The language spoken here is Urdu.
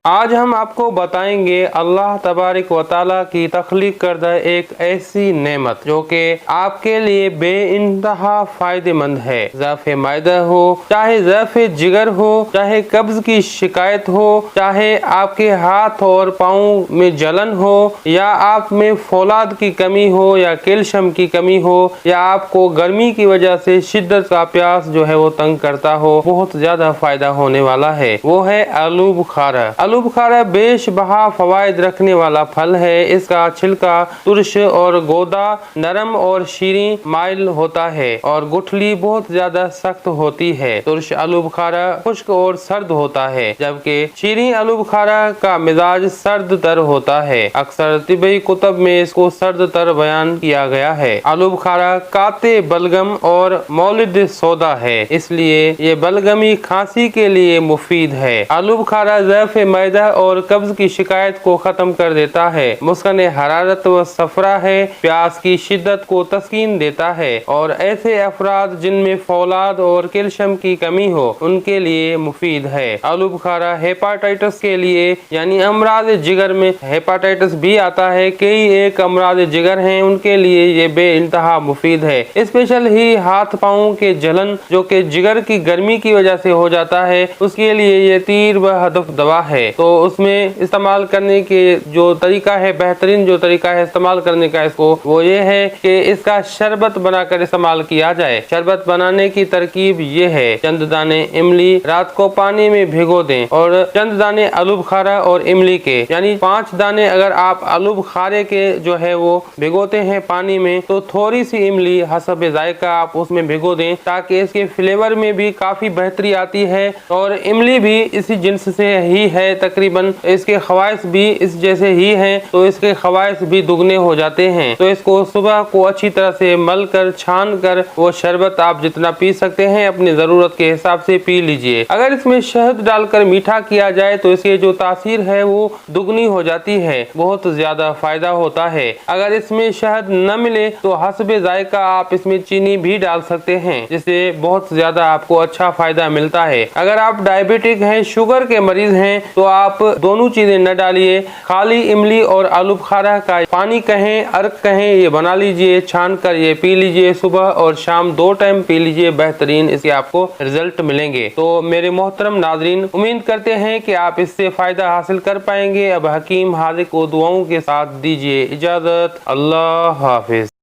آج ہم آپ کو بتائیں گے اللہ تبارک و تعالیٰ کی تخلیق کردہ ایک ایسی نعمت جو کہ آپ کے لیے بے انتہا فائدہ مند ہے۔ ضعف معدہ ہو، چاہے ضعف جگر ہو، چاہے قبض کی شکایت ہو، چاہے آپ کے ہاتھ اور پاؤں میں جلن ہو، یا آپ میں فولاد کی کمی ہو، یا کیلشیم کی کمی ہو، یا آپ کو گرمی کی وجہ سے شدت کا پیاس جو ہے وہ تنگ کرتا ہو، بہت زیادہ فائدہ ہونے والا ہے۔ وہ ہے آلو بخارا۔ آلو بخارا بیش بہا فوائد رکھنے والا پھل ہے۔ اس کا چھلکا ترش اور گودا نرم اور شیریں مائل ہوتا ہے، اور گٹھلی بہت زیادہ سخت ہوتی ہے۔ ترش آلو بخارا خشک اور سرد ہوتا ہے، جبکہ شیریں آلو بخارا کا مزاج سرد تر ہوتا ہے۔ اکثر طبی کتب میں اس کو سرد تر بیان کیا گیا ہے۔ آلو بخارا قاطع بلغم اور مولد سودا ہے، اس لیے یہ بلغمی کھانسی کے لیے مفید ہے۔ آلو بخارا ضعف معدہ اور قبض کی شکایت کو ختم کر دیتا ہے، مسکن حرارت و صفرا ہے، پیاس کی شدت کو تسکین دیتا ہے، اور ایسے افراد جن میں فولاد اور کیلشیم کی کمی ہو ان کے لیے مفید ہے۔ آلو بخارا ہیپاٹائٹس کے لیے، یعنی امراض جگر میں ہیپاٹائٹس بھی آتا ہے، کئی ایک امراض جگر ہیں، ان کے لیے یہ بے انتہا مفید ہے۔ اسپیشل ہی ہاتھ پاؤں کے جلن جو کہ جگر کی گرمی کی وجہ سے ہو جاتا ہے، اس کے لیے یہ تیر و ہدف دوا ہے۔ تو اس میں استعمال کرنے کے جو طریقہ ہے، بہترین جو طریقہ ہے استعمال کرنے کا اس کو، وہ یہ ہے کہ اس کا شربت بنا کر استعمال کیا جائے۔ شربت بنانے کی ترکیب یہ ہے: چند دانے املی رات کو پانی میں بھگو دیں، اور چند دانے آلو بخارا اور املی کے، یعنی 5 دانے اگر آپ آلو بخارے کے جو ہے وہ بھگوتے ہیں پانی میں، تو تھوڑی سی املی حسب ذائقہ آپ اس میں بھگو دیں، تاکہ اس کے فلیور میں بھی کافی بہتری آتی ہے۔ اور املی بھی اسی جنس سے ہی ہے، تقریباً اس کے خواص بھی اس جیسے ہی ہیں، تو اس کے خواص بھی دگنے ہو جاتے ہیں۔ تو اس کو صبح کو اچھی طرح سے مل کر چھان کر وہ شربت آپ جتنا پی سکتے ہیں اپنی ضرورت کے حساب سے پی لیجئے۔ اگر اس میں شہد ڈال کر میٹھا کیا جائے تو اس کی جو تاثیر ہے وہ دگنی ہو جاتی ہے، بہت زیادہ فائدہ ہوتا ہے۔ اگر اس میں شہد نہ ملے تو حسب ذائقہ آپ اس میں چینی بھی ڈال سکتے ہیں، جس سے بہت زیادہ آپ کو اچھا فائدہ ملتا ہے۔ اگر آپ ڈائبیٹک ہیں، شوگر کے مریض ہیں، تو آپ دونوں چیزیں نہ ڈالیے، خالی املی اور آلو بخارا کا پانی کہیں عرق کہیں یہ بنا لیجئے، چھان کر یہ پی لیجئے، صبح اور شام 2 ٹائم پی لیجئے، بہترین اس کے آپ کو رزلٹ ملیں گے۔ تو میرے محترم ناظرین، امید کرتے ہیں کہ آپ اس سے فائدہ حاصل کر پائیں گے۔ اب حکیم حاذق کو دعاؤں کے ساتھ دیجئے اجازت۔ اللہ حافظ۔